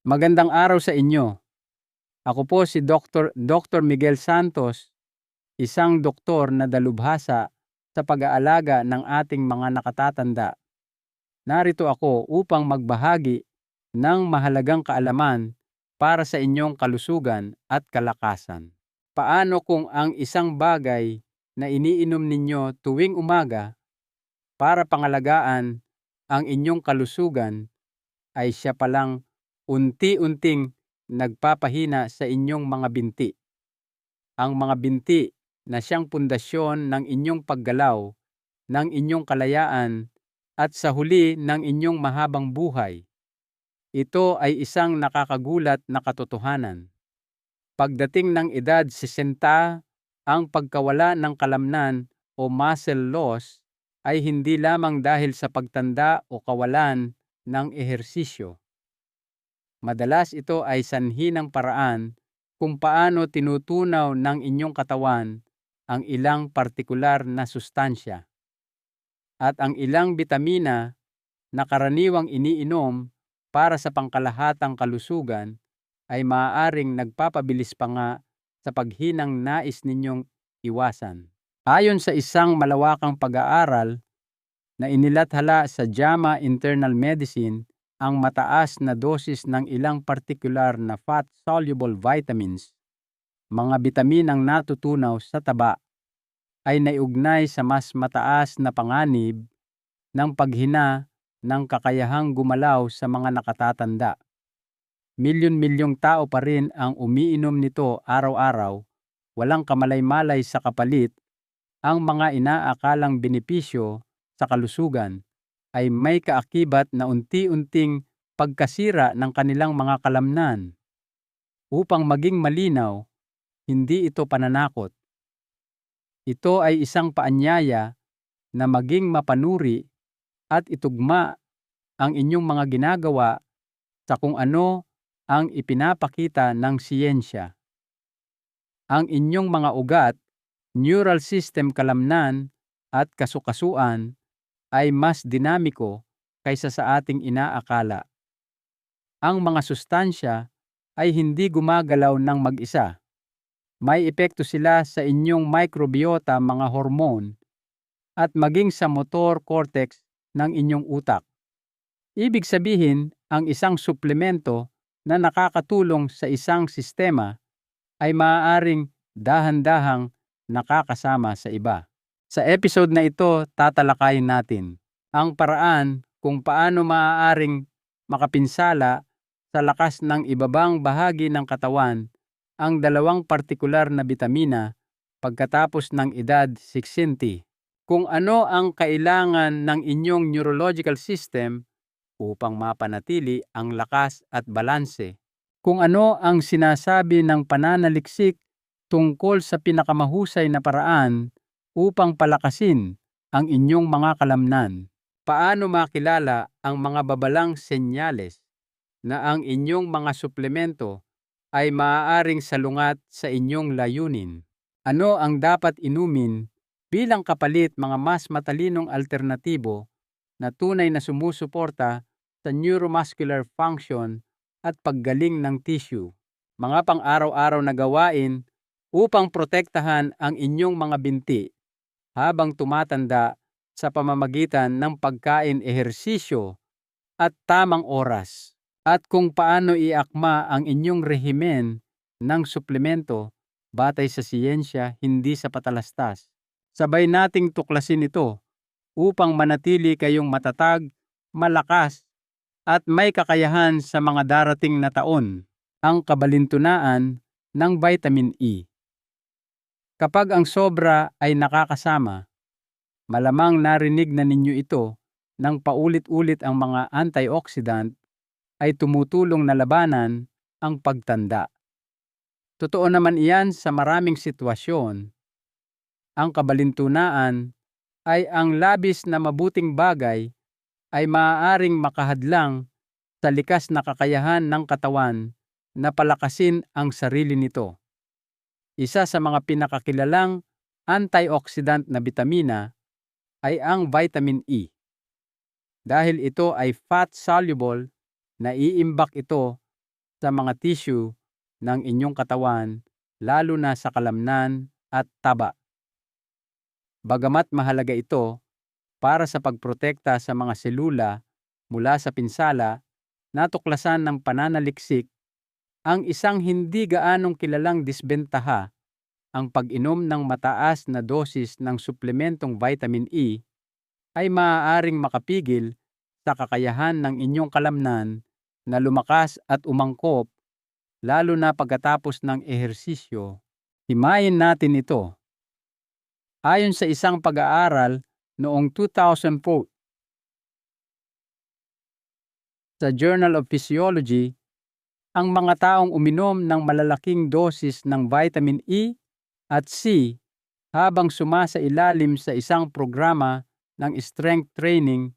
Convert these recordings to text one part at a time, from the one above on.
Magandang araw sa inyo. Ako po si Dr. Miguel Santos, isang doktor na dalubhasa sa pag-aalaga ng ating mga nakatatanda. Narito ako upang magbahagi ng mahalagang kaalaman para sa inyong kalusugan at kalakasan. Paano kung ang isang bagay na iniinom ninyo tuwing umaga para pangalagaan ang inyong kalusugan ay siya palang unti-unting nagpapahina sa inyong mga binti. Ang mga binti na siyang pundasyon ng inyong paggalaw, ng inyong kalayaan, at sa huli ng inyong mahabang buhay. Ito ay isang nakakagulat na katotohanan. Pagdating ng edad 60, ang pagkawala ng kalamnan o muscle loss ay hindi lamang dahil sa pagtanda o kawalan ng ehersisyo. Madalas ito ay sanhi ng paraan kung paano tinutunaw ng inyong katawan ang ilang partikular na sustansya at ang ilang bitamina na karaniwang iniinom para sa pangkalahatang kalusugan ay maaaring nagpapabilis pa nga sa paghinang nais ninyong iwasan. Ayon sa isang malawakang pag-aaral na inilathala sa JAMA Internal Medicine, ang mataas na dosis ng ilang partikular na fat-soluble vitamins, mga bitaminang natutunaw sa taba, ay naiugnay sa mas mataas na panganib ng paghina ng kakayahang gumalaw sa mga nakatatanda. Milyon-milyong tao pa rin ang umiinom nito araw-araw, walang kamalay-malay sa kapalit. Ang mga inaakalang benepisyo sa kalusugan ay may kaakibat na unti-unting pagkasira ng kanilang mga kalamnan. Upang maging malinaw, hindi ito pananakot. Ito ay isang paanyaya na maging mapanuri at itugma ang inyong mga ginagawa sa kung ano ang ipinapakita ng siyensya. Ang inyong mga ugat, neural system, kalamnan at kasukasuan ay mas dinamiko kaysa sa ating inaakala. Ang mga sustansya ay hindi gumagalaw ng mag-isa. May epekto sila sa inyong microbiota, mga hormone, at maging sa motor cortex ng inyong utak. Ibig sabihin, ang isang suplemento na nakakatulong sa isang sistema ay maaaring dahan-dahang nakakasama sa iba. Sa episode na ito, tatalakayin natin ang paraan kung paano maaaring makapinsala sa lakas ng ibabang bahagi ng katawan ang dalawang partikular na bitamina pagkatapos ng edad 60. Kung ano ang kailangan ng inyong neurological system upang mapanatili ang lakas at balanse. Kung ano ang sinasabi ng pananaliksik tungkol sa pinakamahusay na paraan upang palakasin ang inyong mga kalamnan. Paano makilala ang mga babalang senyales na ang inyong mga suplemento ay maaaring salungat sa inyong layunin? Ano ang dapat inumin bilang kapalit, mga mas matalinong alternatibo na tunay na sumusuporta sa neuromuscular function at paggaling ng tissue? Mga pang-araw-araw na gawain upang protektahan ang inyong mga binti habang tumatanda sa pamamagitan ng pagkain, ehersisyo at tamang oras. At kung paano iakma ang inyong rehimen ng suplemento batay sa siyensya, hindi sa patalastas. Sabay nating tuklasin ito upang manatili kayong matatag, malakas, at may kakayahan sa mga darating na taon. Ang kabalintunaan ng vitamin E. Kapag ang sobra ay nakakasama, malamang narinig na ninyo ito nang paulit-ulit, ang mga antioxidant ay tumutulong na labanan ang pagtanda. Totoo naman iyan sa maraming sitwasyon. Ang kabalintunaan ay ang labis na mabuting bagay ay maaaring makahadlang sa likas na kakayahan ng katawan na palakasin ang sarili nito. Isa sa mga pinakakilalang antioxidant na bitamina ay ang vitamin E. Dahil ito ay fat-soluble, naiimbak ito sa mga tissue ng inyong katawan, lalo na sa kalamnan at taba. Bagamat mahalaga ito para sa pagprotekta sa mga selula mula sa pinsala, natuklasan ng pananaliksik ang isang hindi gaanong kilalang disbentaha: ang pag-inom ng mataas na dosis ng suplementong vitamin E ay maaaring makapigil sa kakayahan ng inyong kalamnan na lumakas at umangkop, lalo na pagkatapos ng ehersisyo. Himayin natin ito. Ayon sa isang pag-aaral noong 2004 sa Journal of Physiology, ang mga taong uminom ng malalaking dosis ng vitamin E at C habang sumasailalim sa isang programa ng strength training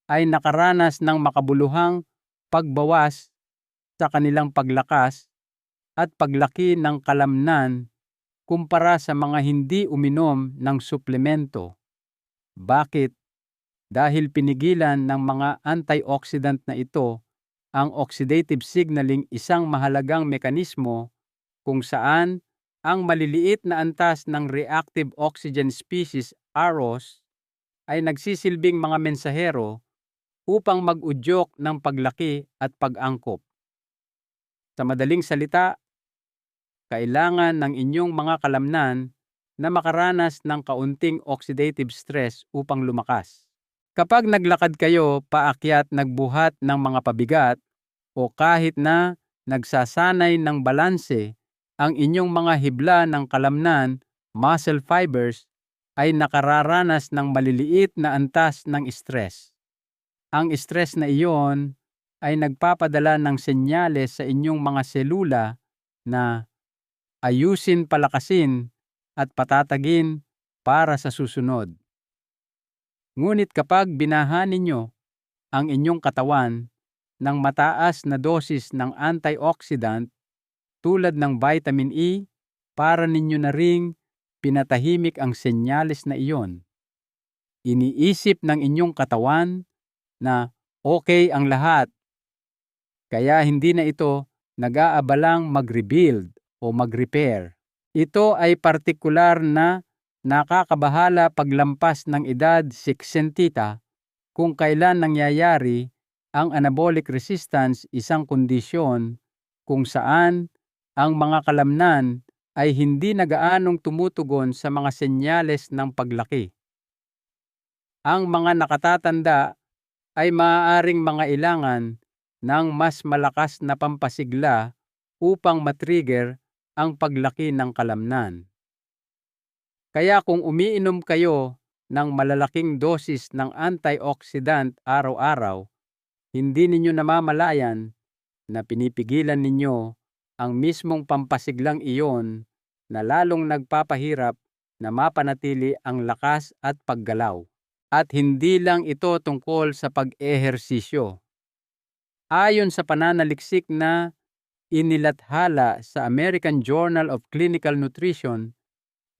ay nakaranas ng makabuluhang pagbawas sa kanilang paglakas at paglaki ng kalamnan kumpara sa mga hindi uminom ng suplemento. Bakit? Dahil pinigilan ng mga antioxidant na ito ang oxidative signaling, isang mahalagang mekanismo kung saan ang maliliit na antas ng reactive oxygen species ROS ay nagsisilbing mga mensahero upang mag-udyok ng paglaki at pag-angkop. Sa madaling salita, kailangan ng inyong mga kalamnan na makaranas ng kaunting oxidative stress upang lumakas. Kapag naglakad kayo paakyat, nagbuhat ng mga pabigat, o kahit na nagsasanay ng balanse, ang inyong mga hibla ng kalamnan, muscle fibers, ay nakararanas ng maliliit na antas ng stress. Ang stress na iyon ay nagpapadala ng senyales sa inyong mga selula na ayusin, palakasin, at patatagin para sa susunod. Ngunit kapag binaha ninyo ang inyong katawan ng mataas na dosis ng antioxidant tulad ng vitamin E, para ninyo na ring pinatahimik ang senyales na iyon. Iniisip ng inyong katawan na okay ang lahat, kaya hindi na ito nag-aabalang mag-rebuild o mag-repair. Ito ay partikular na nakakabahala paglampas ng edad 60, kung kailan nangyayari ang anabolic resistance, isang kondisyon kung saan ang mga kalamnan ay hindi na gaanong tumutugon sa mga senyales ng paglaki. Ang mga nakatatanda ay maaaring mangailangan ng mas malakas na pampasigla upang matrigger ang paglaki ng kalamnan. Kaya kung umiinom kayo ng malalaking dosis ng antioxidant araw-araw, hindi ninyo namamalayan na pinipigilan ninyo ang mismong pampasiglang iyon na lalong nagpapahirap na mapanatili ang lakas at paggalaw. At hindi lang ito tungkol sa pag-ehersisyo. Ayon sa pananaliksik na inilathala sa American Journal of Clinical Nutrition,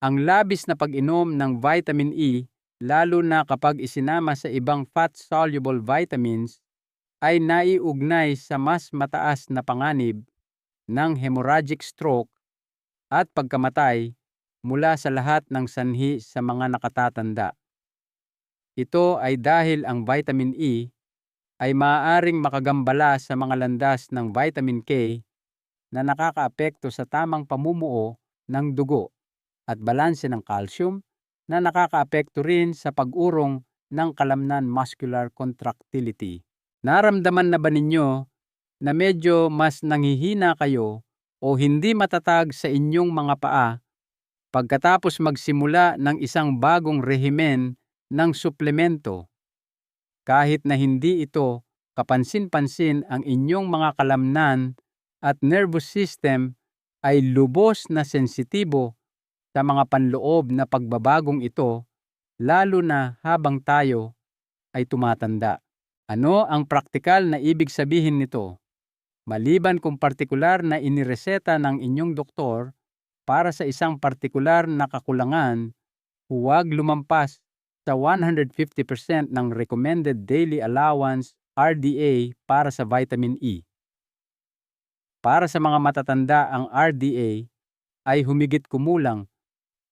ang labis na pag-inom ng vitamin E, lalo na kapag isinama sa ibang fat-soluble vitamins, ay naiugnay sa mas mataas na panganib ng hemorrhagic stroke at pagkamatay mula sa lahat ng sanhi sa mga nakatatanda. Ito ay dahil ang vitamin E ay maaaring makagambala sa mga landas ng vitamin K na nakakaapekto sa tamang pamumuo ng dugo at balanse ng calcium, na nakakaapekto rin sa pag-urong ng kalamnan, muscular contractility. Naramdaman na ba ninyo na medyo mas nanghihina kayo o hindi matatag sa inyong mga paa pagkatapos magsimula ng isang bagong rehimen ng suplemento? Kahit na hindi ito kapansin-pansin, ang inyong mga kalamnan at nervous system ay lubos na sensitibo sa mga panloob na pagbabagong ito, lalo na habang tayo ay tumatanda. Ano ang praktikal na ibig sabihin nito? Maliban kung partikular na inireseta ng inyong doktor para sa isang partikular na kakulangan, huwag lumampas sa 150% ng recommended daily allowance RDA para sa vitamin E. Para sa mga matatanda, ang RDA ay humigit kumulang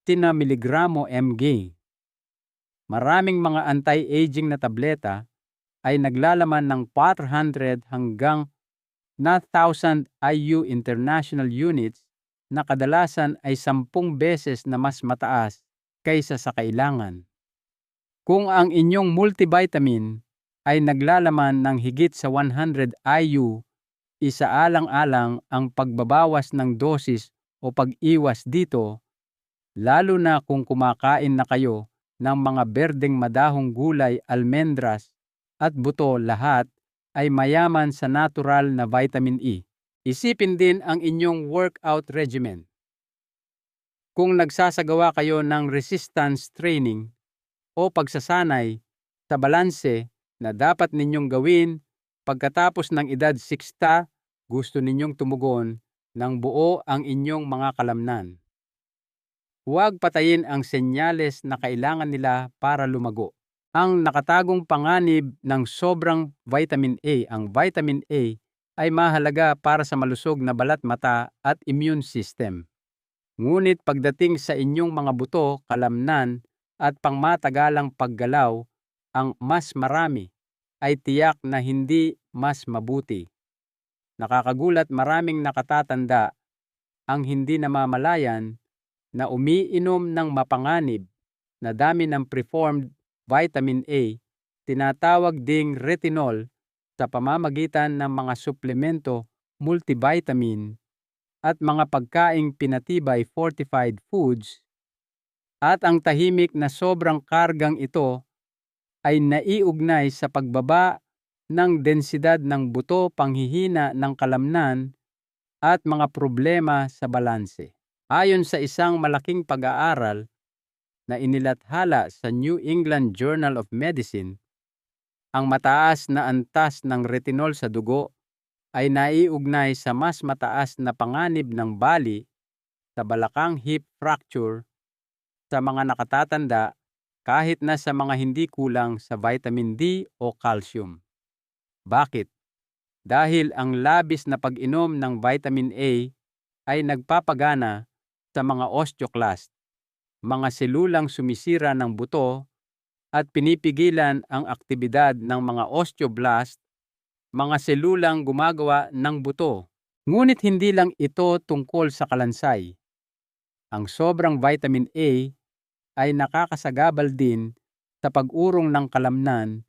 10 miligramo mg. Maraming mga anti-aging na tableta ay naglalaman ng 400 hanggang na 1,000 IU international units na kadalasan ay 10 beses na mas mataas kaysa sa kailangan. Kung ang inyong multivitamin ay naglalaman ng higit sa 100 IU, isaalang-alang ang pagbabawas ng dosis o pag-iwas dito, lalo na kung kumakain na kayo ng mga berdeng madahong gulay, almendras at buto. Lahat ay mayaman sa natural na vitamin E. Isipin din ang inyong workout regimen. Kung nagsasagawa kayo ng resistance training o pagsasanay sa balanse na dapat ninyong gawin pagkatapos ng edad 60, gusto ninyong tumugon ng buo ang inyong mga kalamnan. Huwag patayin ang senyales na kailangan nila para lumago. Ang nakatagong panganib ng sobrang vitamin A. Ang vitamin A ay mahalaga para sa malusog na balat, mata at immune system. Ngunit pagdating sa inyong mga buto, kalamnan at pangmatagalang paggalaw, ang mas marami ay tiyak na hindi mas mabuti. Nakakagulat, maraming nakatatanda ang hindi namamalayan na umiinom ng mapanganib na dami ng preformed vitamin A, tinatawag ding retinol, sa pamamagitan ng mga suplemento, multivitamin at mga pagkaing pinatibay, fortified foods, at ang tahimik na sobrang kargang ito ay naiugnay sa pagbaba ng densidad ng buto, panghihina ng kalamnan at mga problema sa balanse. Ayon sa isang malaking pag-aaral na inilathala sa New England Journal of Medicine, ang mataas na antas ng retinol sa dugo ay naiugnay sa mas mataas na panganib ng bali sa balakang, hip fracture sa mga nakatatanda kahit na sa mga hindi kulang sa vitamin D o calcium. Bakit? Dahil ang labis na pag-inom ng vitamin A ay nagpapagana sa mga osteoclast, mga selulang sumisira ng buto, at pinipigilan ang aktibidad ng mga osteoblast, mga selulang gumagawa ng buto. Ngunit hindi lang ito tungkol sa kalansay. Ang sobrang vitamin A ay nakakasagabal din sa pag-urong ng kalamnan,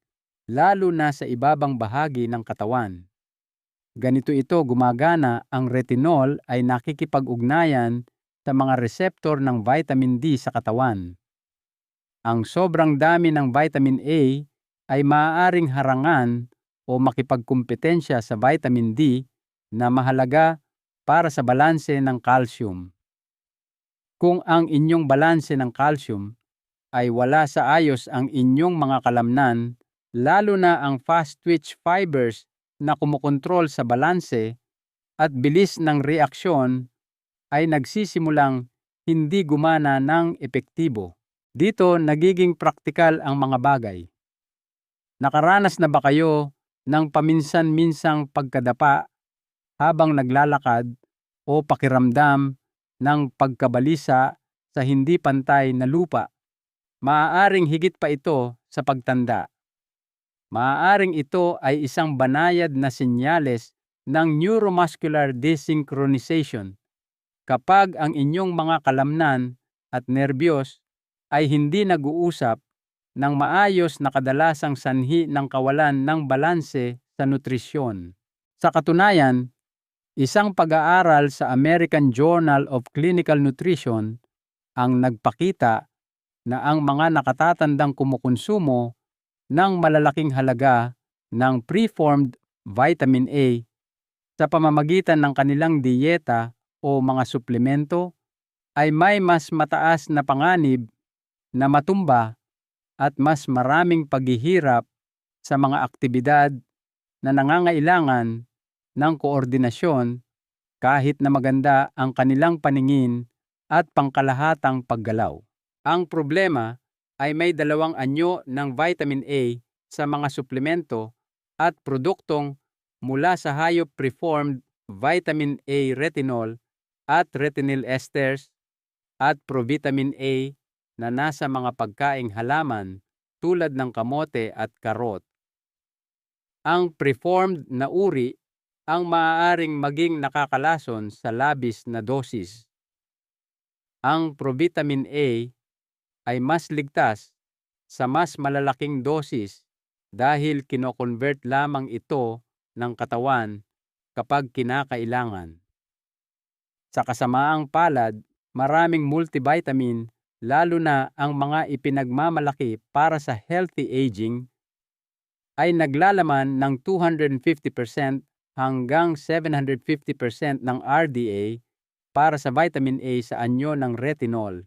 lalo na sa ibabang bahagi ng katawan. Ganito ito gumagana, ang retinol ay nakikipag-ugnayan sa mga reseptor ng vitamin D sa katawan. Ang sobrang dami ng vitamin A ay maaaring harangan o makipagkumpetensya sa vitamin D na mahalaga para sa balanse ng calcium. Kung ang inyong balanse ng calcium ay wala sa ayos, ang inyong mga kalamnan, lalo na ang fast-twitch fibers na kumukontrol sa balanse at bilis ng reaksyon, ay nagsisimulang hindi gumana ng epektibo. Dito nagiging praktikal ang mga bagay. Nakaranas na ba kayo ng paminsan-minsang pagkadapa habang naglalakad o pakiramdam ng pagkabalisa sa hindi pantay na lupa? Maaaring higit pa ito sa pagtanda. Maaaring ito ay isang banayad na senyales ng neuromuscular desynchronization, kapag ang inyong mga kalamnan at nerbiyos ay hindi nag-uusap ng maayos, na kadalasang sanhi ng kawalan ng balanse sa nutrisyon. Sa katunayan, isang pag-aaral sa American Journal of Clinical Nutrition ang nagpakita na ang mga nakatatandang kumukonsumo ng malalaking halaga ng preformed vitamin A sa pamamagitan ng kanilang diyeta o mga suplemento ay may mas mataas na panganib na matumba at mas maraming paghihirap sa mga aktibidad na nangangailangan ng koordinasyon, kahit na maganda ang kanilang paningin at pangkalahatang paggalaw. Ang problema ay may dalawang anyo ng vitamin A sa mga suplemento at produktong mula sa hayop. Preformed vitamin A retinol at retinol esters, at provitamin A na nasa mga pagkaing halaman tulad ng kamote at karot. Ang preformed na uri ang maaaring maging nakakalason sa labis na dosis. Ang provitamin A ay mas ligtas sa mas malalaking dosis dahil kinokonvert lamang ito ng katawan kapag kinakailangan. Sa kasamaang palad, maraming multivitamin, lalo na ang mga ipinagmamalaki para sa healthy aging, ay naglalaman ng 250% hanggang 750% ng RDA para sa vitamin A sa anyo ng retinol.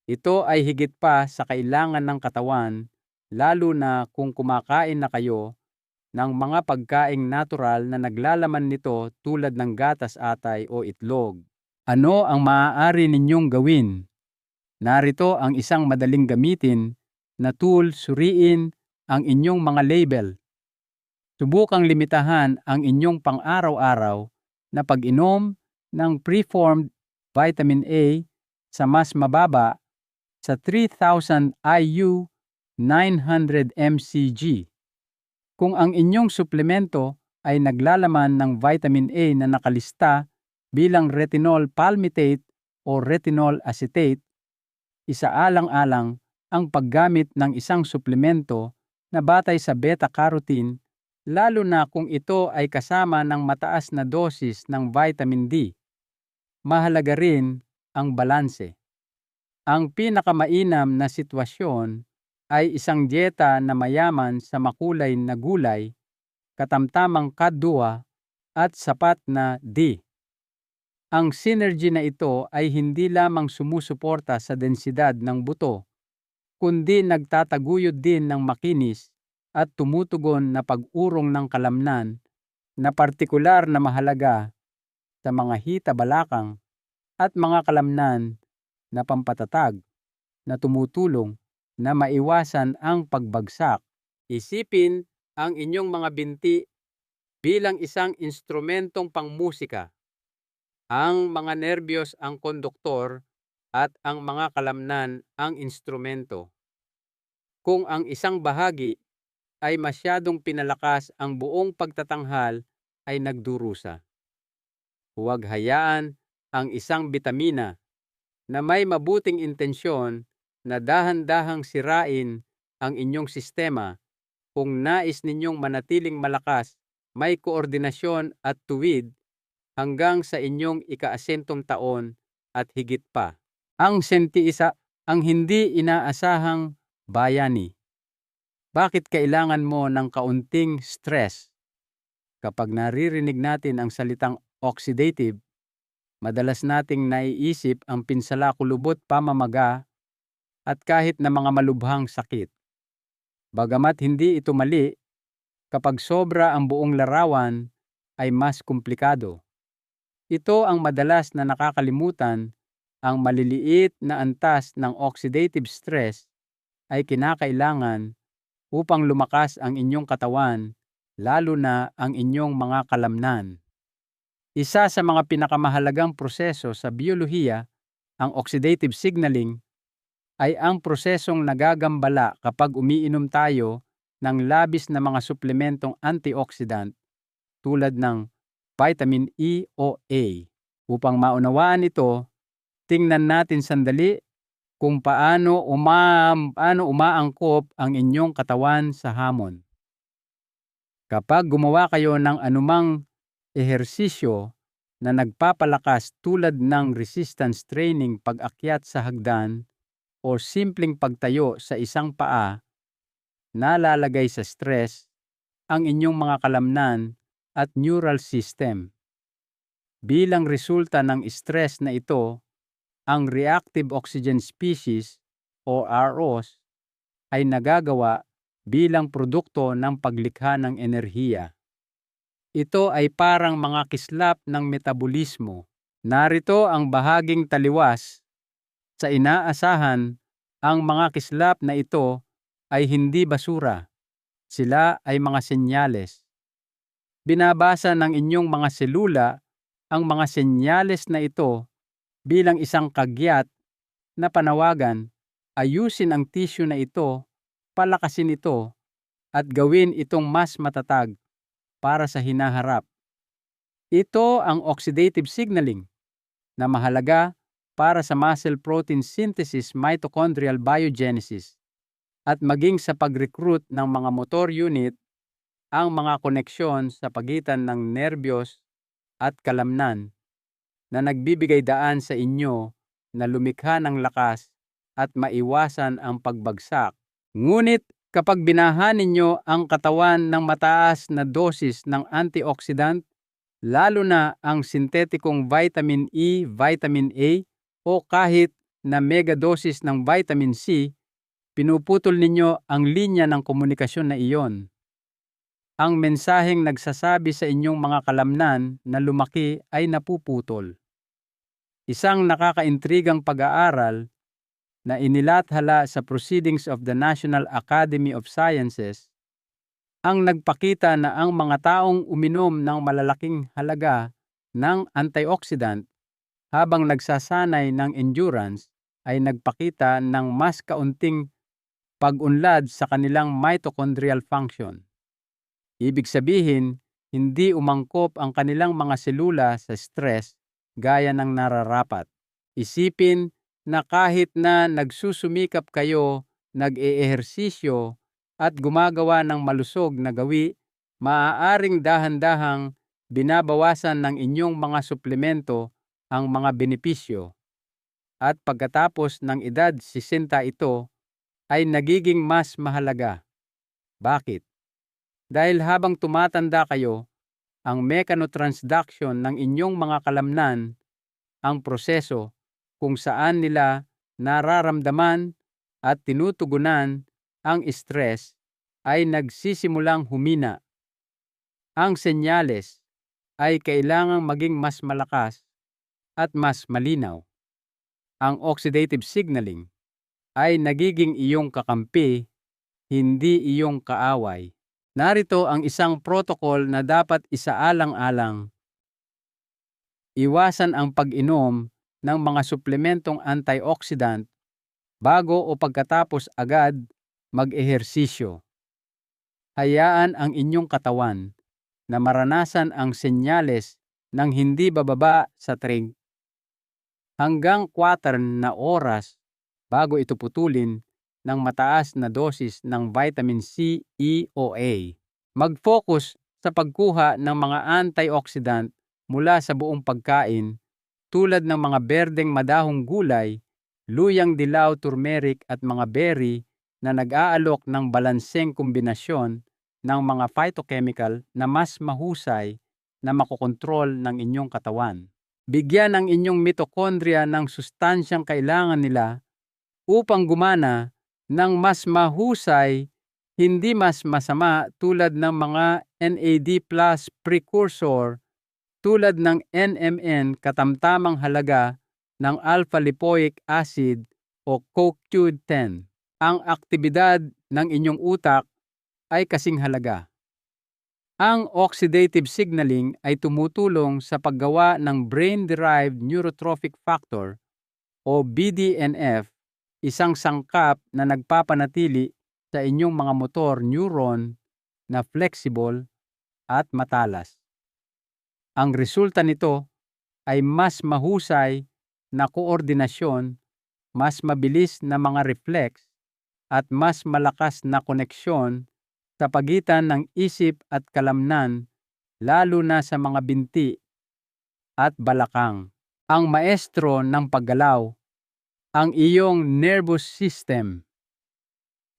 Ito ay higit pa sa kailangan ng katawan, lalo na kung kumakain na kayo ng mga pagkaing natural na naglalaman nito tulad ng gatas, atay o itlog. Ano ang maaari ninyong gawin? Narito ang isang madaling gamitin na tool. Suriin ang inyong mga label. Subukang limitahan ang inyong pang-araw-araw na pag-inom ng preformed vitamin A sa mas mababa sa 3,000 IU 900 mcg. Kung ang inyong suplemento ay naglalaman ng vitamin A na nakalista bilang retinol palmitate o retinol acetate, isaalang-alang ang paggamit ng isang suplemento na batay sa beta-carotene, lalo na kung ito ay kasama ng mataas na dosis ng vitamin D. Mahalaga rin ang balanse. Ang pinakamainam na sitwasyon ay isang dieta na mayaman sa makulay na gulay, katamtamang kadwa at sapat na D. Ang synergy na ito ay hindi lamang sumusuporta sa densidad ng buto, kundi nagtataguyod din ng makinis at tumutugon na pag-urong ng kalamnan na partikular na mahalaga sa mga hita-balakang at mga kalamnan na pampatatag na tumutulong na maiwasan ang pagbagsak. Isipin ang inyong mga binti bilang isang instrumentong pangmusika. Ang mga nerbiyos ang konduktor at ang mga kalamnan ang instrumento. Kung ang isang bahagi ay masyadong pinalakas, ang buong pagtatanghal ay nagdurusa. Huwag hayaan ang isang bitamina na may mabuting intensyon na dahan-dahang sirain ang inyong sistema. Kung nais ninyong manatiling malakas, may koordinasyon at tuwid hanggang sa inyong ika-80 taon at higit pa. Ang sentiisa, ang hindi inaasahang bayani. Bakit kailangan mo ng kaunting stress? Kapag naririnig natin ang salitang oxidative, madalas nating naiisip ang pinsala-kulubot, pamamaga, at kahit na mga malubhang sakit. Bagamat hindi ito mali, kapag sobra ang buong larawan ay mas komplikado. Ito ang madalas na nakakalimutan. Ang maliliit na antas ng oxidative stress ay kinakailangan upang lumakas ang inyong katawan, lalo na ang inyong mga kalamnan. Isa sa mga pinakamahalagang proseso sa biyolohiya, ang oxidative signaling, ay ang prosesong nagagambala kapag umiinom tayo ng labis na mga suplementong antioxidant tulad ng vitamin E o A. Upang maunawaan ito, tingnan natin sandali kung paano umaangkop ang inyong katawan sa hamon. Kapag gumawa kayo ng anumang ehersisyo na nagpapalakas tulad ng resistance training, pag-akyat sa hagdan, o simpleng pagtayo sa isang paa, nalalagay sa stress ang inyong mga kalamnan at neural system. Bilang resulta ng stress na ito, ang reactive oxygen species o ROs ay nagagawa bilang produkto ng paglikha ng enerhiya. Ito ay parang mga kislap ng metabolismo. Narito ang bahaging taliwas. Sa inaasahan, ang mga kislap na ito ay hindi basura. Sila ay mga senyales. Binabasa ng inyong mga selula ang mga senyales na ito bilang isang kagyat na panawagan, ayusin ang tissue na ito, palakasin ito, at gawin itong mas matatag para sa hinaharap. Ito ang oxidative signaling na mahalaga para sa muscle protein synthesis, mitochondrial biogenesis, at maging sa pag-recruit ng mga motor unit, ang mga koneksyon sa pagitan ng nerbiyos at kalamnan na nagbibigay daan sa inyo na lumikha ng lakas at maiwasan ang pagbagsak. Ngunit kapag binaha ninyo ang katawan ng mataas na dosis ng antioxidant, lalo na ang sintetikong vitamin E, vitamin A, o kahit na megadosis ng vitamin C, pinuputol ninyo ang linya ng komunikasyon na iyon. Ang mensaheng nagsasabi sa inyong mga kalamnan na lumaki ay napuputol. Isang nakakaintrigang pag-aaral na inilathala sa Proceedings of the National Academy of Sciences ang nagpakita na ang mga taong uminom ng malalaking halaga ng antioxidant habang nagsasanay ng endurance ay nagpakita ng mas kaunting pag-unlad sa kanilang mitochondrial function. Ibig sabihin, hindi umangkop ang kanilang mga selula sa stress gaya ng nararapat. Isipin na kahit na nagsusumikap kayo, nag-eehersisyo, at gumagawa ng malusog na gawi, maaaring dahan-dahang binabawasan ng inyong mga suplemento ang mga benepisyo. At pagkatapos ng edad 60 ito ay nagiging mas mahalaga. Bakit? Dahil habang tumatanda kayo, ang mechanotransduction ng inyong mga kalamnan, ang proseso kung saan nila nararamdaman at tinutugunan ang stress, ay nagsisimulang humina. Ang senyales ay kailangang maging mas malakas at mas malinaw. Ang oxidative signaling ay nagiging iyong kakampi, hindi iyong kaaway. Narito ang isang protocol na dapat isaalang-alang. Iwasan ang pag-inom ng mga suplementong antioxidant bago o pagkatapos agad mag-ehersisyo. Hayaan ang inyong katawan na maranasan ang senyales ng hindi bababa sa 3 hanggang 4 na oras bago ito putulin ng mataas na dosis ng vitamin C, E o A. Mag-focus sa pagkuha ng mga antioxidant mula sa buong pagkain tulad ng mga berdeng madahong gulay, luyang dilaw, turmeric at mga berry na nag-aalok ng balanseng kombinasyon ng mga phytochemical na mas mahusay na makokontrol ng inyong katawan. Bigyan ang inyong mitochondria ng sustansyang kailangan nila upang gumana ng mas mahusay, hindi mas masama tulad ng mga NAD+ precursor tulad ng NMN, katamtamang halaga ng alpha-lipoic acid o CoQ10. Ang aktibidad ng inyong utak ay kasing halaga. Ang oxidative signaling ay tumutulong sa paggawa ng brain-derived neurotrophic factor o BDNF, isang sangkap na nagpapanatili sa inyong mga motor neuron na flexible at matalas. Ang resulta nito ay mas mahusay na koordinasyon, mas mabilis na mga reflex, at mas malakas na koneksyon sa pagitan ng isip at kalamnan, lalo na sa mga binti at balakang. Ang maestro ng paggalaw, ang iyong nervous system.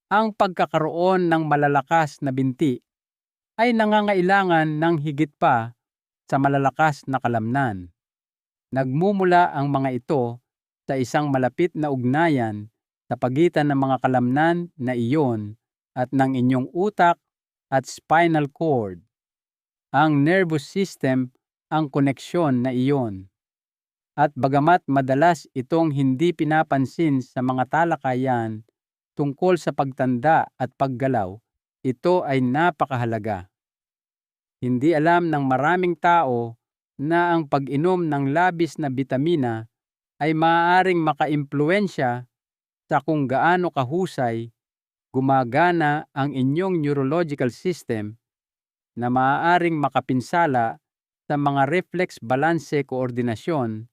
Ang pagkakaroon ng malalakas na binti ay nangangailangan ng higit pa sa malalakas na kalamnan. Nagmumula ang mga ito sa isang malapit na ugnayan sa pagitan ng mga kalamnan na iyon at ng inyong utak at spinal cord. Ang nervous system ang koneksyon na iyon. At bagamat madalas itong hindi pinapansin sa mga talakayan tungkol sa pagtanda at paggalaw, ito ay napakahalaga. Hindi alam ng maraming tao na ang pag-inom ng labis na bitamina ay maaaring makaimpluwensya sa kung gaano kahusay gumagana ang inyong neurological system, na maaaring makapinsala sa mga reflex balanse koordinasyon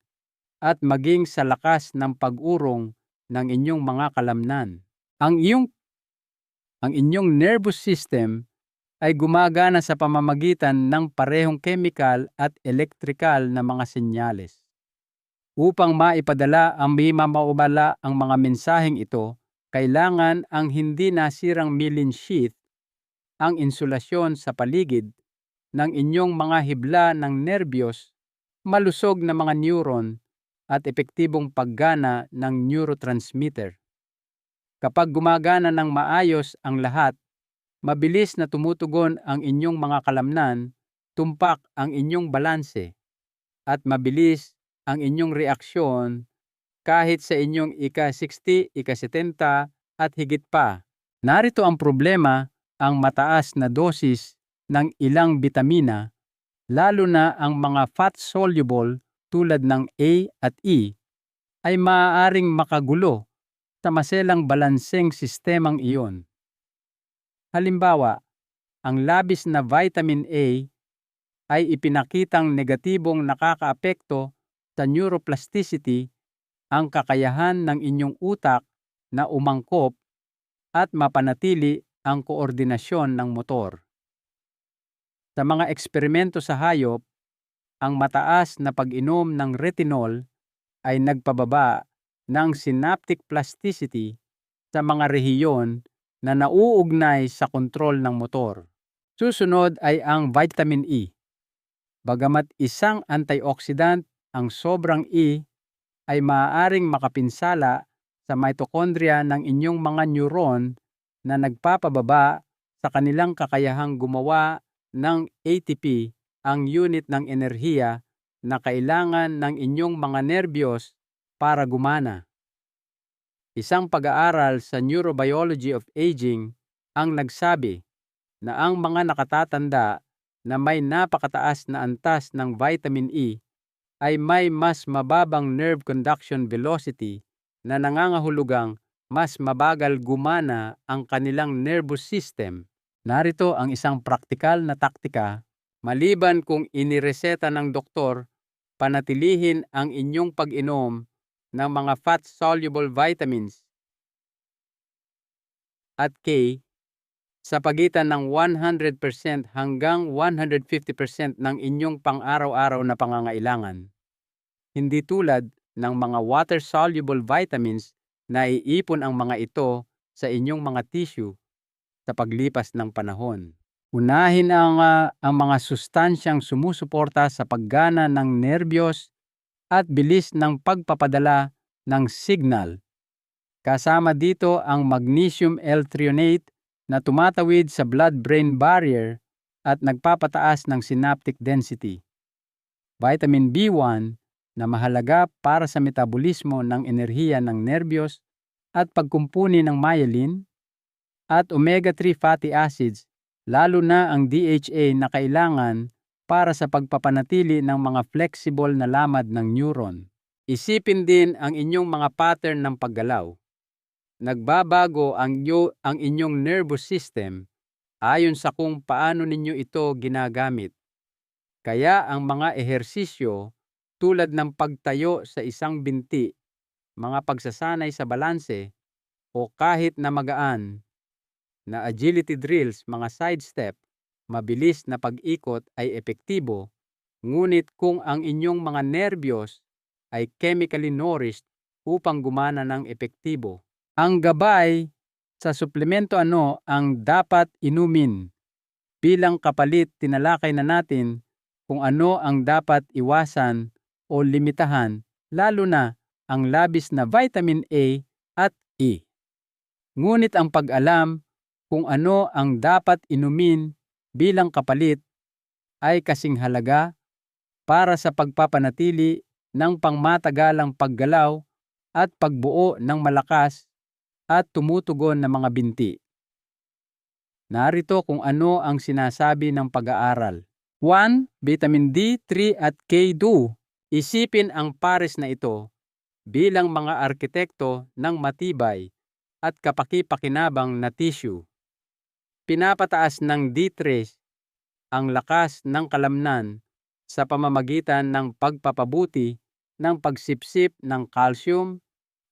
at maging sa lakas ng pag-urong ng inyong mga kalamnan. Ang inyong nervous system ay gumagana sa pamamagitan ng parehong chemical at electrical na mga senyales. Upang maipadala ang mamaubala ang mga mensaheng ito, kailangan ang hindi nasirang myelin sheath, ang insulasyon sa paligid ng inyong mga hibla ng nerbiyos, malusog na mga neuron, at epektibong paggana ng neurotransmitter. Kapag gumagana ng maayos ang lahat, mabilis na tumutugon ang inyong mga kalamnan, tumpak ang inyong balanse, at mabilis ang inyong reaksyon kahit sa inyong ika-60, ika-70 at higit pa. Narito ang problema: ang mataas na dosis ng ilang bitamina, lalo na ang mga fat-soluble tulad ng A at E, ay maaaring makagulo sa maselang balanseng sistemang iyon. Halimbawa, ang labis na vitamin A ay ipinakitang negatibong nakakaapekto sa neuroplasticity, ang kakayahan ng inyong utak na umangkop at mapanatili ang koordinasyon ng motor. Sa mga eksperimento sa hayop, ang mataas na pag-inom ng retinol ay nagpababa ng synaptic plasticity sa mga rehiyon na nauugnay sa kontrol ng motor. Susunod ay ang vitamin E. Bagamat isang antioxidant, ang sobrang E ay maaaring makapinsala sa mitochondria ng inyong mga neuron na nagpapababa sa kanilang kakayahang gumawa ng ATP, ang unit ng enerhiya na kailangan ng inyong mga nerbiyos para gumana. Isang pag-aaral sa Neurobiology of Aging ang nagsabi na ang mga nakatatanda na may napakataas na antas ng vitamin E ay may mas mababang nerve conduction velocity, na nangangahulugang mas mabagal gumana ang kanilang nervous system. Narito ang isang praktikal na taktika: maliban kung inireseta ng doktor, panatilihin ang inyong pag-inom ng mga fat-soluble vitamins at K sa pagitan ng 100% hanggang 150% ng inyong pang-araw-araw na pangangailangan. Hindi tulad ng mga water-soluble vitamins na iipon ang mga ito sa inyong mga tissue sa paglipas ng panahon. Unahin ang mga sustansyang sumusuporta sa paggana ng nerbiyos at bilis ng pagpapadala ng signal. Kasama dito ang magnesium L-threonate na tumatawid sa blood-brain barrier at nagpapataas ng synaptic density. Vitamin B1 na mahalaga para sa metabolismo ng enerhiya ng nerbiyos at pagkumpuni ng myelin, at omega-3 fatty acids, lalo na ang DHA na kailangan para sa pagpapanatili ng mga flexible na lamad ng neuron. Isipin din ang inyong mga pattern ng paggalaw. Nagbabago ang inyong nervous system ayon sa kung paano ninyo ito ginagamit. Kaya ang mga ehersisyo tulad ng pagtayo sa isang binti, mga pagsasanay sa balanse, o kahit na magaan na agility drills, mga sidestep, mabilis na pag-ikot ay epektibo, ngunit kung ang inyong mga nerbiyos ay chemically nourished upang gumana ng epektibo. Ang gabay sa suplemento: ano ang dapat inumin? Bilang kapalit, tinalakay na natin kung ano ang dapat iwasan o limitahan, lalo na ang labis na vitamin A at E. Ngunit ang pag-alam kung ano ang dapat inumin bilang kapalit ay kasing halaga para sa pagpapanatili ng pangmatagalang paggalaw at pagbuo ng malakas at tumutugon na mga binti. Narito kung ano ang sinasabi ng pag-aaral. 1. Vitamin D3 at K2. Isipin ang pares na ito bilang mga arkitekto ng matibay at kapaki-pakinabang na tissue. Pinapataas ng D3 ang lakas ng kalamnan sa pamamagitan ng pagpapabuti ng pagsipsip ng calcium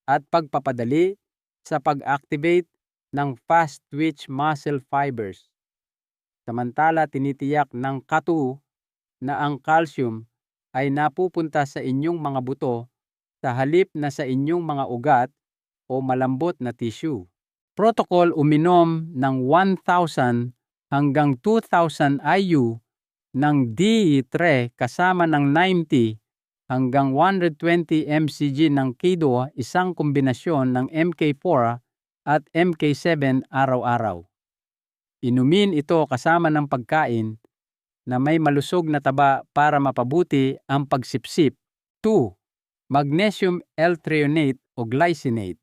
at pagpapadali sa pag-activate ng fast-twitch muscle fibers. Samantala, tinitiyak ng K2 na ang calcium ay napupunta sa inyong mga buto sa halip na sa inyong mga ugat o malambot na tissue. Protocol, uminom ng 1,000 hanggang 2,000 IU ng D3 kasama ng 90 hanggang 120 mcg ng K2, isang kombinasyon ng MK4 at MK7 araw-araw. Inumin ito kasama ng pagkain na may malusog na taba para mapabuti ang pagsipsip. 2. Magnesium L-threonate o glycinate.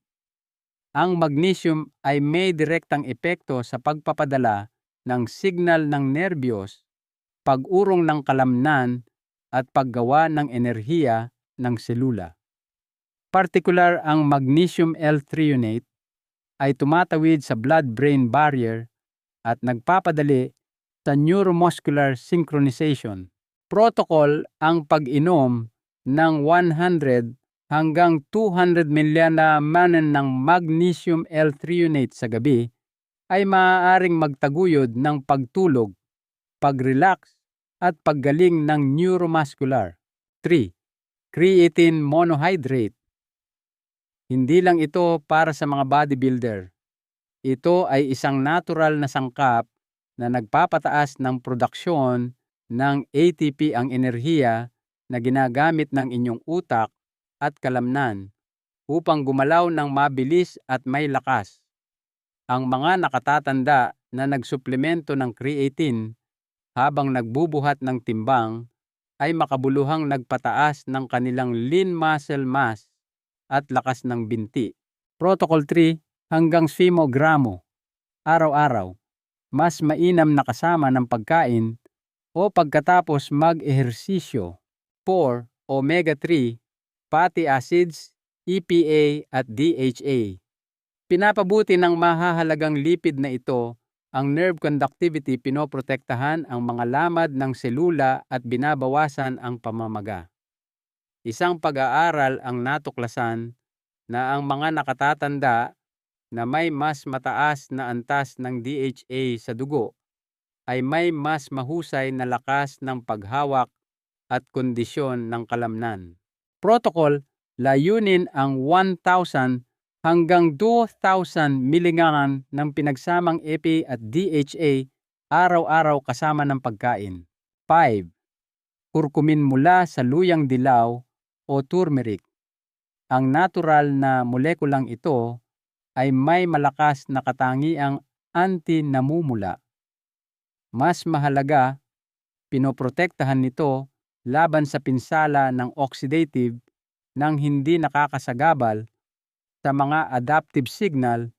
Ang magnesium ay may direktang epekto sa pagpapadala ng signal ng nerbiyos, pag-urong ng kalamnan at paggawa ng enerhiya ng selula. Partikular ang magnesium L-threonate ay tumatawid sa blood-brain barrier at nagpapadali sa neuromuscular synchronization. Protocol, ang pag-inom ng 100 hanggang 200 mg ng magnesium L-threonate sa gabi ay maaaring magtaguyod ng pagtulog, pag-relax at paggaling ng neuromuscular. 3. Creatine monohydrate. Hindi lang ito para sa mga bodybuilder. Ito ay isang natural na sangkap na nagpapataas ng produksyon ng ATP, ang enerhiya na ginagamit ng inyong utak at kalamnan upang gumalaw ng mabilis at may lakas. Ang mga nakatatanda na nagsuplemento ng creatine habang nagbubuhat ng timbang ay makabuluhang nagpataas ng kanilang lean muscle mass at lakas ng binti. Protocol 3 hanggang 5 gramo araw-araw, mas mainam na kasama ng pagkain o pagkatapos mag-ehersisyo. 4. Omega-3, fatty acids, EPA at DHA. Pinapabuti ng mahahalagang lipid na ito ang nerve conductivity, pinoprotektahan ang mga lamad ng selula at binabawasan ang pamamaga. Isang pag-aaral ang natuklasan na ang mga nakatatanda na may mas mataas na antas ng DHA sa dugo ay may mas mahusay na lakas ng paghawak at kondisyon ng kalamnan. Protocol, layunin ang 1,000 hanggang 2,000 mg ng pinagsamang EPA at DHA araw-araw kasama ng pagkain. 5. Kurkumin mula sa luyang dilaw o turmeric. Ang natural na molekulang ito ay may malakas na katangiang anti-namumula. Mas mahalaga, pinoprotektahan nito laban sa pinsala ng oxidative nang hindi nakakasagabal sa mga adaptive signal,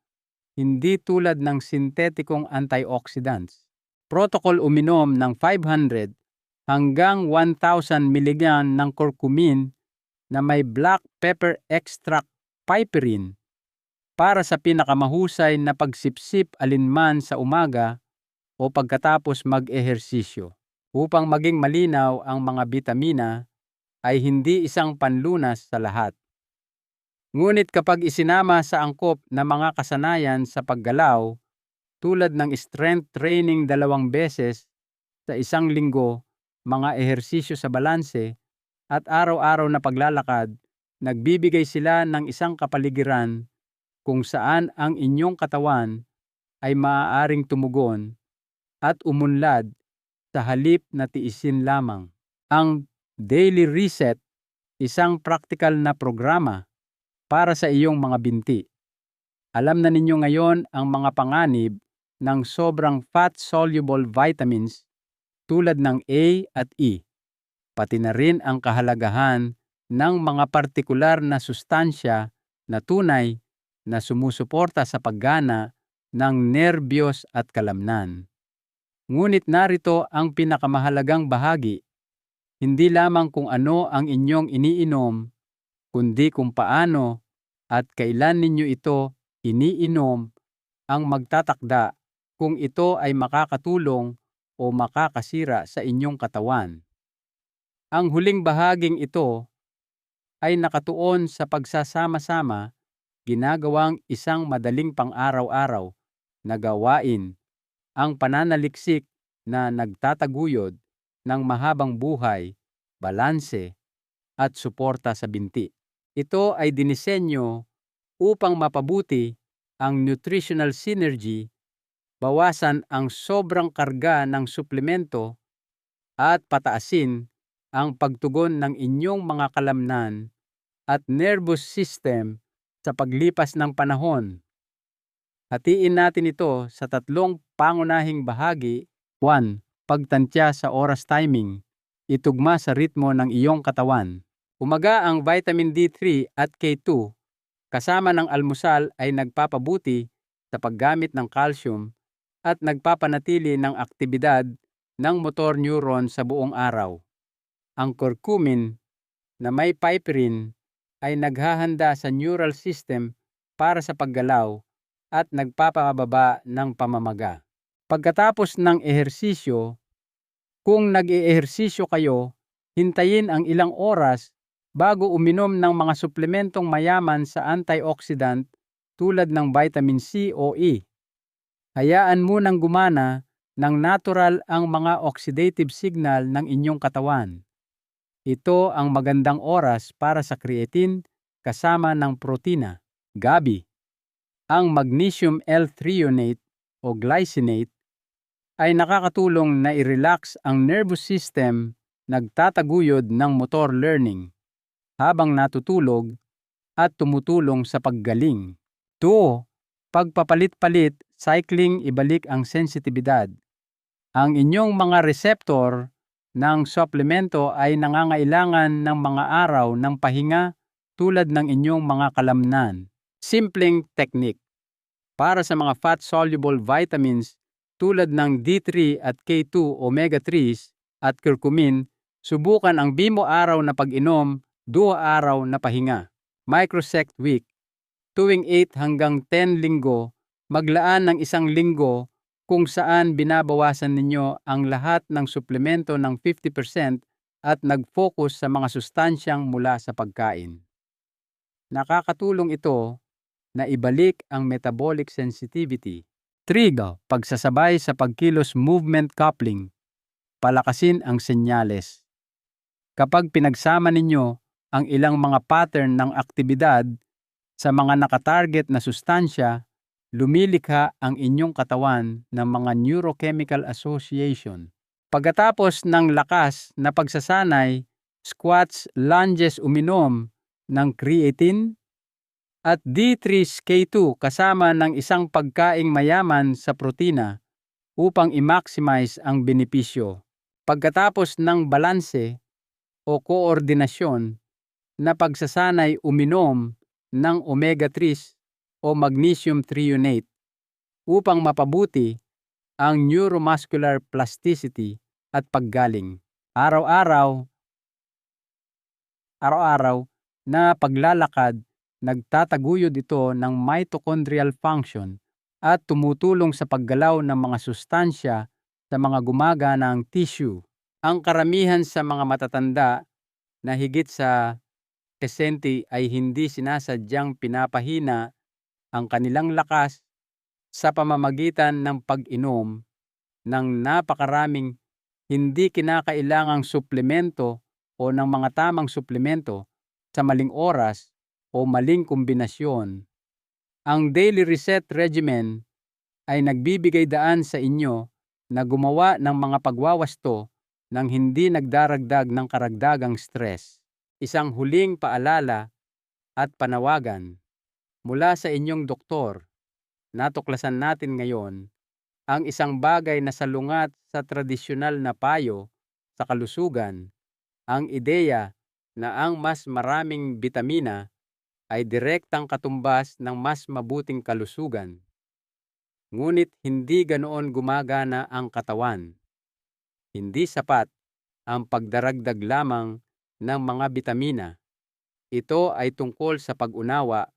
hindi tulad ng sintetikong antioxidants. Protocol, uminom ng 500 hanggang 1,000 mg ng curcumin na may black pepper extract, piperine, para sa pinakamahusay na pagsipsip alinman sa umaga o pagkatapos mag-ehersisyo. Upang maging malinaw, ang mga bitamina ay hindi isang panlunas sa lahat. Ngunit kapag isinama sa angkop na mga kasanayan sa paggalaw, tulad ng strength training 2 beses sa isang linggo, mga ehersisyo sa balanse, at araw-araw na paglalakad, nagbibigay sila ng isang kapaligiran kung saan ang inyong katawan ay maaaring tumugon at umunlad sa halip na tiisin lamang. Ang Daily Reset, isang praktikal na programa para sa iyong mga binti. Alam na ninyo ngayon ang mga panganib ng sobrang fat-soluble vitamins tulad ng A at E, pati na rin ang kahalagahan ng mga partikular na sustansya na tunay na sumusuporta sa paggana ng nerbiyos at kalamnan. Ngunit narito ang pinakamahalagang bahagi, hindi lamang kung ano ang inyong iniinom, kundi kung paano at kailan ninyo ito iniinom ang magtatakda kung ito ay makakatulong o makakasira sa inyong katawan. Ang huling bahaging ito ay nakatuon sa pagsasama-sama, ginagawang isang madaling pang-araw-araw na gawain, ang pananaliksik na nagtataguyod ng mahabang buhay, balanse, at suporta sa binti. Ito ay dinisenyo upang mapabuti ang nutritional synergy, bawasan ang sobrang karga ng suplemento, at pataasin ang pagtugon ng inyong mga kalamnan at nervous system sa paglipas ng panahon. Hatiin natin ito sa tatlong pangunahing bahagi. 1. Pagtantya sa oras timing. Itugma sa ritmo ng iyong katawan. Umaga ang vitamin D3 at K2 kasama ng almusal ay nagpapabuti sa paggamit ng calcium at nagpapanatili ng aktibidad ng motor neuron sa buong araw. Ang curcumin na may piperine ay naghahanda sa neural system para sa paggalaw at nagpapababa ng pamamaga. Pagkatapos ng ehersisyo, kung nag-eehersisyo kayo, hintayin ang ilang oras bago uminom ng mga suplementong mayaman sa antioxidant tulad ng vitamin C o E. Hayaan munang gumana ng natural ang mga oxidative signal ng inyong katawan. Ito ang magandang oras para sa creatine kasama ng protina, GABA. Ang magnesium L-threonate o glycinate ay nakakatulong na i-relax ang nervous system, nagtataguyod ng motor learning habang natutulog at tumutulong sa paggaling. 2. Pagpapalit-palit, cycling, ibalik ang sensitibidad. Ang inyong mga receptor ng suplemento ay nangangailangan ng mga araw ng pahinga tulad ng inyong mga kalamnan. Simpleng technique. Para sa mga fat-soluble vitamins tulad ng D3 at K2 omega-3s at curcumin, subukan ang bimo araw na pag-inom, 2 araw na pahinga. Microsect week. Tuwing 8 hanggang 10 linggo, maglaan ng 1 linggo kung saan binabawasan ninyo ang lahat ng suplemento ng 50% at nag-focus sa mga sustansyang mula sa pagkain. Nakakatulong ito na ibalik ang metabolic sensitivity. 3. Pagsasabay sa pagkilos, movement coupling. Palakasin ang senyales. Kapag pinagsama ninyo ang ilang mga pattern ng aktibidad sa mga nakatarget na sustansya, lumilikha ang inyong katawan ng mga neurochemical association. Pagkatapos ng lakas na pagsasanay, squats, lunges, uminom ng creatine at D3K2 kasama ng isang pagkaing mayaman sa protina upang i-maximize ang benepisyo. Pagkatapos ng balanse o koordinasyon na pagsasanay, uminom ng omega-3s o magnesium threonate upang mapabuti ang neuromuscular plasticity at paggaling. Araw-araw na paglalakad, nagtataguyod ito ng mitochondrial function at tumutulong sa paggalaw ng mga sustansya sa mga gumaganang tissue. Ang karamihan sa mga matatanda na higit sa 60 ay hindi sinasadyang pinapahina ang kanilang lakas sa pamamagitan ng pag-inom ng napakaraming hindi kinakailangang suplemento o ng mga tamang suplemento sa maling oras o maling kombinasyon. Ang Daily Reset Regimen ay nagbibigay daan sa inyo na gumawa ng mga pagwawasto nang hindi nagdaragdag ng karagdagang stress. Isang huling paalala at panawagan mula sa inyong doktor. Natuklasan natin ngayon ang isang bagay na salungat sa tradisyonal na payo sa kalusugan, ang ideya na ang mas maraming bitamina ay direktang katumbas ng mas mabuting kalusugan. ngunit hindi ganoon gumagana ang katawan. Hindi sapat ang pagdaragdag lamang ng mga bitamina. Ito ay tungkol sa pag-unawa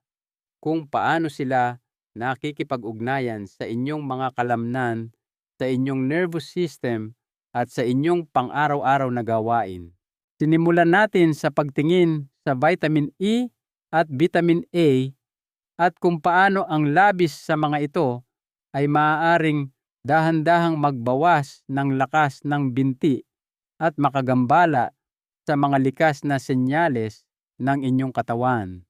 kung paano sila nakikipag-ugnayan sa inyong mga kalamnan, sa inyong nervous system at sa inyong pang-araw-araw na gawain. Sinimulan natin sa pagtingin sa vitamin E at vitamin A at kung paano ang labis sa mga ito ay maaaring dahan-dahang magbawas ng lakas ng binti at makagambala sa mga likas na senyales ng inyong katawan.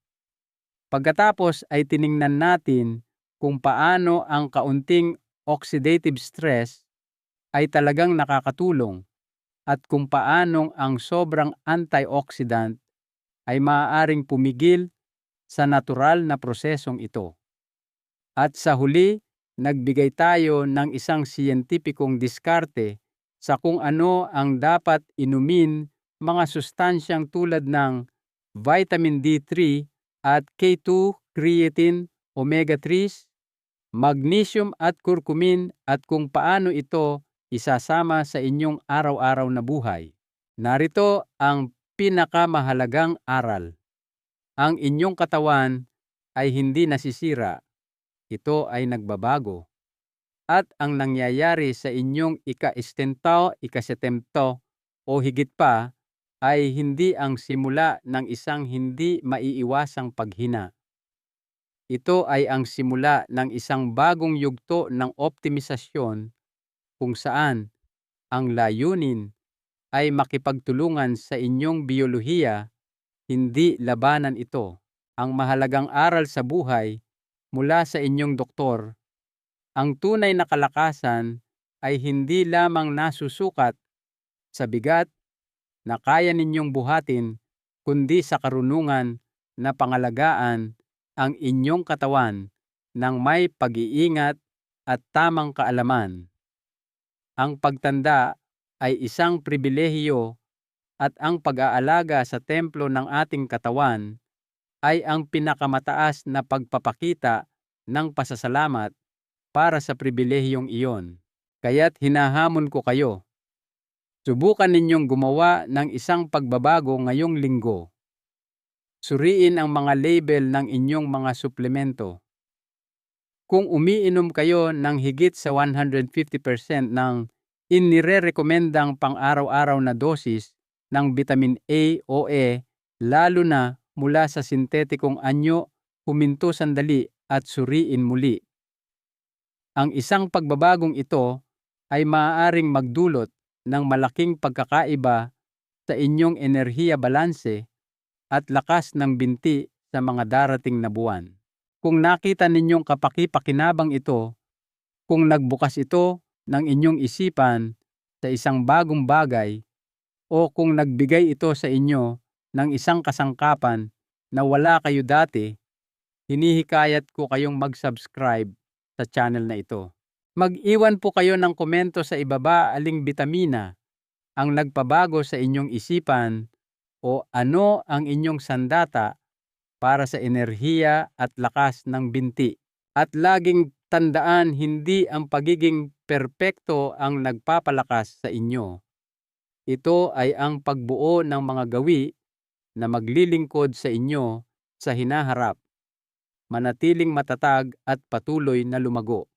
Pagkatapos ay tiningnan natin kung paano ang kaunting oxidative stress ay talagang nakakatulong at kung paanong ang sobrang antioxidant ay maaaring pumigil sa natural na prosesong ito. At sa huli, nagbigay tayo ng isang siyentipikong diskarte sa kung ano ang dapat inumin, mga sustansyang tulad ng vitamin D3 at K2, creatine, omega-3s, magnesium at curcumin at kung paano ito isasama sa inyong araw-araw na buhay. Narito ang pinakamahalagang aral. Ang inyong katawan ay hindi nasisira. Ito ay nagbabago. At ang nangyayari sa inyong ika-70, ika-70 o higit pa ay hindi ang simula ng isang hindi maiiwasang paghina. Ito ay ang simula ng isang bagong yugto ng optimisasyon kung saan ang layunin ay makipagtulungan sa inyong biyolohiya, hindi labanan ito. Ang mahalagang aral sa buhay mula sa inyong doktor, ang tunay na kalakasan ay hindi lamang nasusukat sa bigat na kaya ninyong buhatin, kundi sa karunungan na pangalagaan ang inyong katawan ng may pag-iingat at tamang kaalaman. Ang pagtanda ay isang pribilehiyo at ang pag-aalaga sa templo ng ating katawan ay ang pinakamataas na pagpapakita ng pasasalamat para sa pribilehiyong iyon. Kaya't hinahamon ko kayo, subukan ninyong gumawa ng isang pagbabago ngayong linggo. Suriin ang mga label ng inyong mga suplemento. Kung umiinom kayo ng higit sa 150% ng inirerekomendang pang-araw-araw na dosis ng vitamin A o E, lalo na mula sa sintetikong anyo, huminto sandali at suriin muli. Ang isang pagbabagong ito ay maaaring magdulot ng malaking pagkakaiba sa inyong enerhiya balanse at lakas ng binti sa mga darating na buwan. Kung nakita ninyong kapaki-pakinabang ito, kung nagbukas ito ng inyong isipan sa isang bagong bagay, o kung nagbigay ito sa inyo ng isang kasangkapan na wala kayo dati, hinihikayat ko kayong mag-subscribe sa channel na ito. Mag-iwan po kayo ng komento sa ibaba aling bitamina ang nagpabago sa inyong isipan o ano ang inyong sandata para sa enerhiya at lakas ng binti. At laging tandaan, hindi ang pagiging perpekto ang nagpapalakas sa inyo. Ito ay ang pagbuo ng mga gawi na maglilingkod sa inyo sa hinaharap, manatiling matatag at patuloy na lumago.